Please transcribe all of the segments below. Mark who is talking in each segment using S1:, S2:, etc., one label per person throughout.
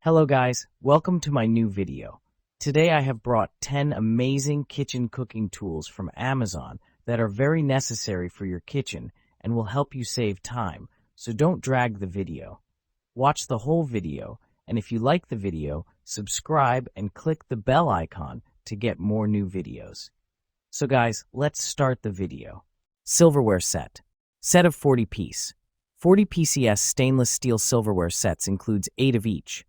S1: Hello guys, welcome to my new video. Today I have brought 10 amazing kitchen cooking tools from Amazon that are very necessary for your kitchen and will help you save time, so don't drag the video. Watch the whole video, and if you like the video, subscribe and click the bell icon to get more new videos. So guys, let's start the video. Silverware set. Set of 40 piece. 40 PCS stainless steel silverware sets includes 8 of each.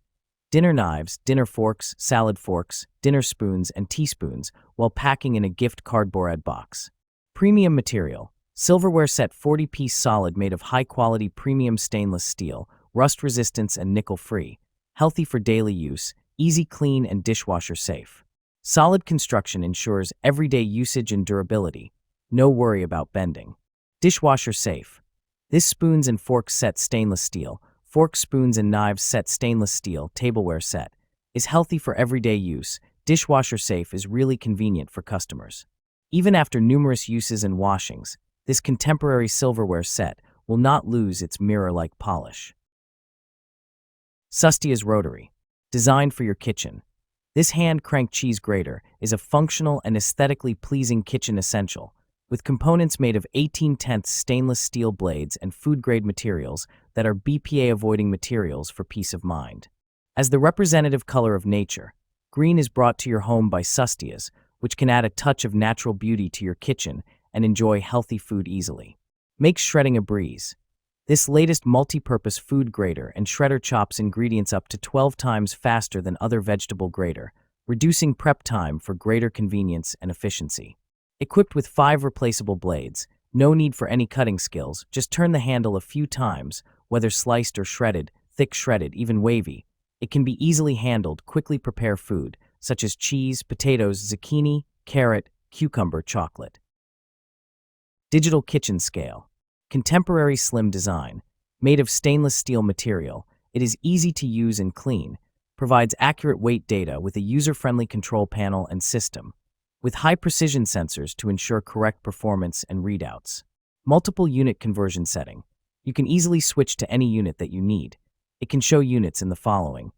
S1: Dinner knives, dinner forks, salad forks, dinner spoons, and teaspoons while packing in a gift cardboard box. Premium material. Silverware set 40-piece solid made of high-quality premium stainless steel, rust resistance and nickel-free, healthy for daily use, easy clean and dishwasher safe. Solid construction ensures everyday usage and durability. No worry about bending. Dishwasher safe. This spoons and forks set stainless steel, forks, spoons, and knives set stainless steel, tableware set, is healthy for everyday use. Dishwasher safe is really convenient for customers. Even after numerous uses and washings, this contemporary silverware set will not lose its mirror-like polish. Sustia's Rotary. Designed for your kitchen. This hand-crank cheese grater is a functional and aesthetically pleasing kitchen essential, with components made of 18/10 stainless steel blades and food-grade materials that are BPA-avoiding materials for peace of mind. As the representative color of nature, green is brought to your home by Sustia's, which can add a touch of natural beauty to your kitchen and enjoy healthy food easily. Makes shredding a breeze. This latest multi-purpose food grater and shredder chops ingredients up to 12 times faster than other vegetable grater, reducing prep time for greater convenience and efficiency. Equipped with 5 replaceable blades, no need for any cutting skills, just turn the handle a few times, whether sliced or shredded, thick shredded, even wavy. It can be easily handled, quickly prepare food, such as cheese, potatoes, zucchini, carrot, cucumber, chocolate. Digital kitchen scale. Contemporary slim design. Made of stainless steel material, it is easy to use and clean, provides accurate weight data with a user-friendly control panel and system, with high-precision sensors to ensure correct performance and readouts. Multiple unit conversion setting. You can easily switch to any unit that you need. It can show units in the following: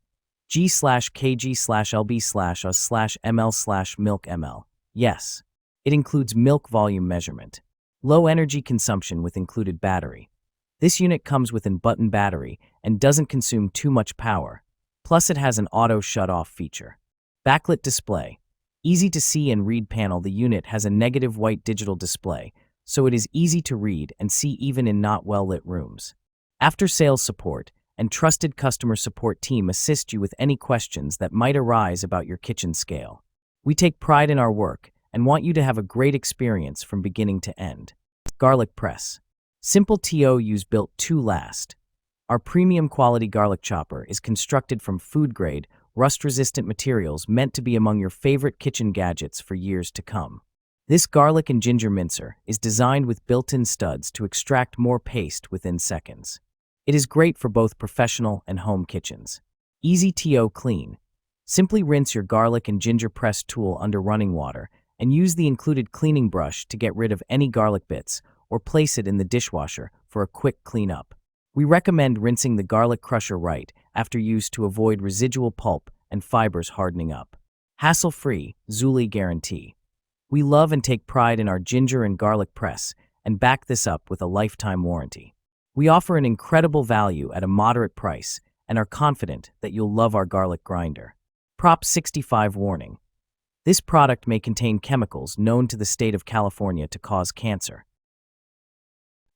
S1: G/kg/lb/us/ml/milk ml. Yes. It includes milk volume measurement. Low energy consumption with included battery. This unit comes with an button battery and doesn't consume too much power. Plus it has an auto shut-off feature. Backlit display. Easy to see and read panel. The unit has a negative white digital display, so it is easy to read and see even in not well-lit rooms. After-sales support and trusted customer support team assist you with any questions that might arise about your kitchen scale. We take pride in our work and want you to have a great experience from beginning to end. Garlic press. Simple TO use built to last. Our premium quality garlic chopper is constructed from food-grade, rust-resistant materials meant to be among your favorite kitchen gadgets for years to come. This garlic and ginger mincer is designed with built-in studs to extract more paste within seconds. It is great for both professional and home kitchens. Easy TO clean. Simply rinse your garlic and ginger press tool under running water and use the included cleaning brush to get rid of any garlic bits or place it in the dishwasher for a quick cleanup. We recommend rinsing the garlic crusher right after use to avoid residual pulp and fibers hardening up. Hassle-free, Zuli guarantee. We love and take pride in our ginger and garlic press and back this up with a lifetime warranty. We offer an incredible value at a moderate price and are confident that you'll love our garlic grinder. Prop 65 warning. This product may contain chemicals known to the state of California to cause cancer.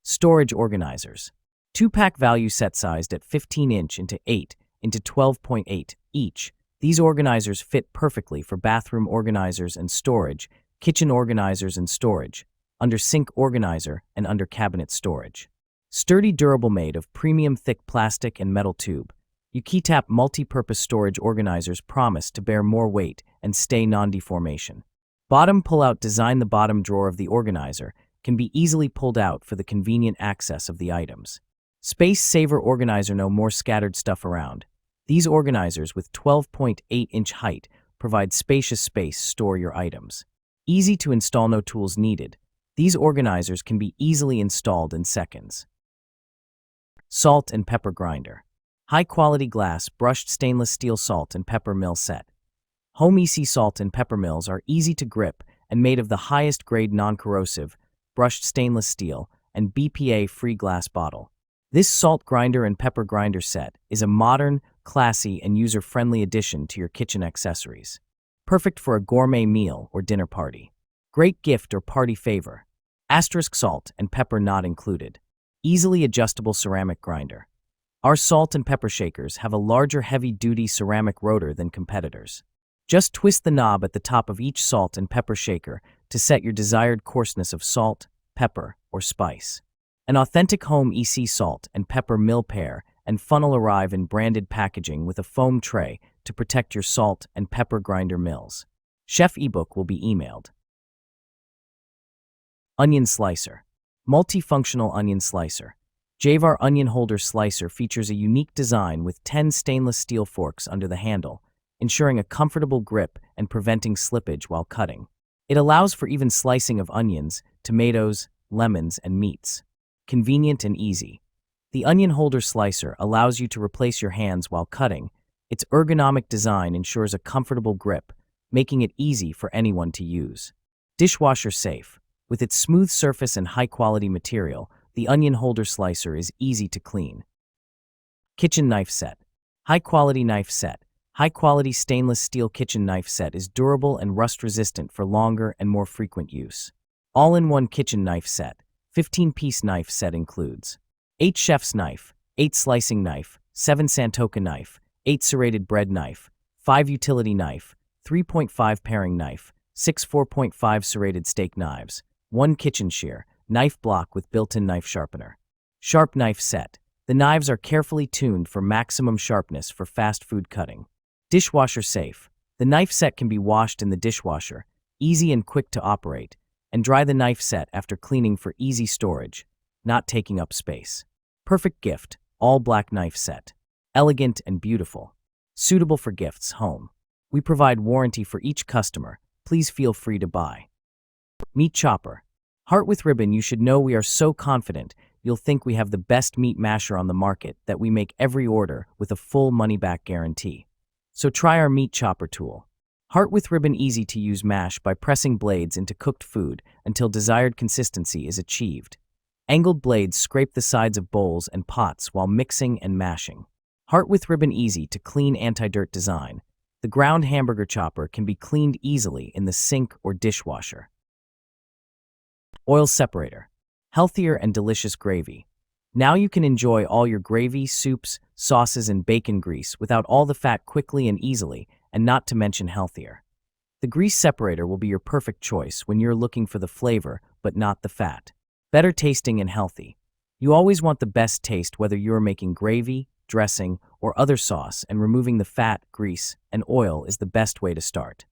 S1: Storage organizers. 2-pack value set sized at 15-inch into 8 into 12.8 each. These organizers fit perfectly for bathroom organizers and storage, kitchen organizers and storage, under sink organizer and under cabinet storage. Sturdy, durable, made of premium thick plastic and metal tube. UKeyTap multi-purpose storage organizers promise to bear more weight and stay non-deformation. Bottom pull-out design. The bottom drawer of the organizer can be easily pulled out for the convenient access of the items. Space saver organizer. No more scattered stuff around. These organizers with 12.8-inch height provide spacious space to store your items. Easy to install, no tools needed. These organizers can be easily installed in seconds. Salt and pepper grinder. High-quality glass, brushed stainless steel salt and pepper mill set. Home EC salt and pepper mills are easy to grip and made of the highest grade non-corrosive, brushed stainless steel, and BPA-free glass bottle. This salt grinder and pepper grinder set is a modern, classy, and user-friendly addition to your kitchen accessories. Perfect for a gourmet meal or dinner party. Great gift or party favor. Asterisk salt and pepper not included. Easily adjustable ceramic grinder. Our salt and pepper shakers have a larger heavy-duty ceramic rotor than competitors. Just twist the knob at the top of each salt and pepper shaker to set your desired coarseness of salt, pepper, or spice. An authentic home EC salt and pepper mill pair and funnel arrive in branded packaging with a foam tray to protect your salt and pepper grinder mills. Chef ebook will be emailed. Onion slicer. Multifunctional onion slicer. Javar onion holder slicer features a unique design with 10 stainless steel forks under the handle, ensuring a comfortable grip and preventing slippage while cutting. It allows for even slicing of onions, tomatoes, lemons, and meats. Convenient and easy. The onion holder slicer allows you to replace your hands while cutting. Its ergonomic design ensures a comfortable grip, making it easy for anyone to use. Dishwasher safe. With its smooth surface and high-quality material, the onion holder slicer is easy to clean. Kitchen knife set. High-quality knife set. High-quality stainless steel kitchen knife set is durable and rust-resistant for longer and more frequent use. All-in-one kitchen knife set. 15-piece knife set includes 8 chef's knife, 8 slicing knife, 7 Santoka knife, 8 serrated bread knife, 5 utility knife, 3.5 paring knife, 6 4.5 serrated steak knives, 1 kitchen shear, knife block with built-in knife sharpener. Sharp knife set. The knives are carefully tuned for maximum sharpness for fast food cutting. Dishwasher safe. The knife set can be washed in the dishwasher, easy and quick to operate, and dry the knife set after cleaning for easy storage, not taking up space. Perfect gift, all black knife set. Elegant and beautiful. Suitable for gifts, home. We provide warranty for each customer. Please feel free to buy. Meat chopper. Heart with ribbon. You should know we are so confident you'll think we have the best meat masher on the market that we make every order with a full money-back guarantee. So try our meat chopper tool. Heart with ribbon easy to use mash by pressing blades into cooked food until desired consistency is achieved. Angled blades scrape the sides of bowls and pots while mixing and mashing. Heart with ribbon easy to clean anti-dirt design. The ground hamburger chopper can be cleaned easily in the sink or dishwasher. Oil separator. Healthier and delicious gravy. Now you can enjoy all your gravy, soups, sauces, and bacon grease without all the fat quickly and easily, and not to mention healthier. The grease separator will be your perfect choice when you're looking for the flavor, but not the fat. Better tasting and healthy. You always want the best taste whether you're making gravy, dressing, or other sauce, and removing the fat, grease, and oil is the best way to start.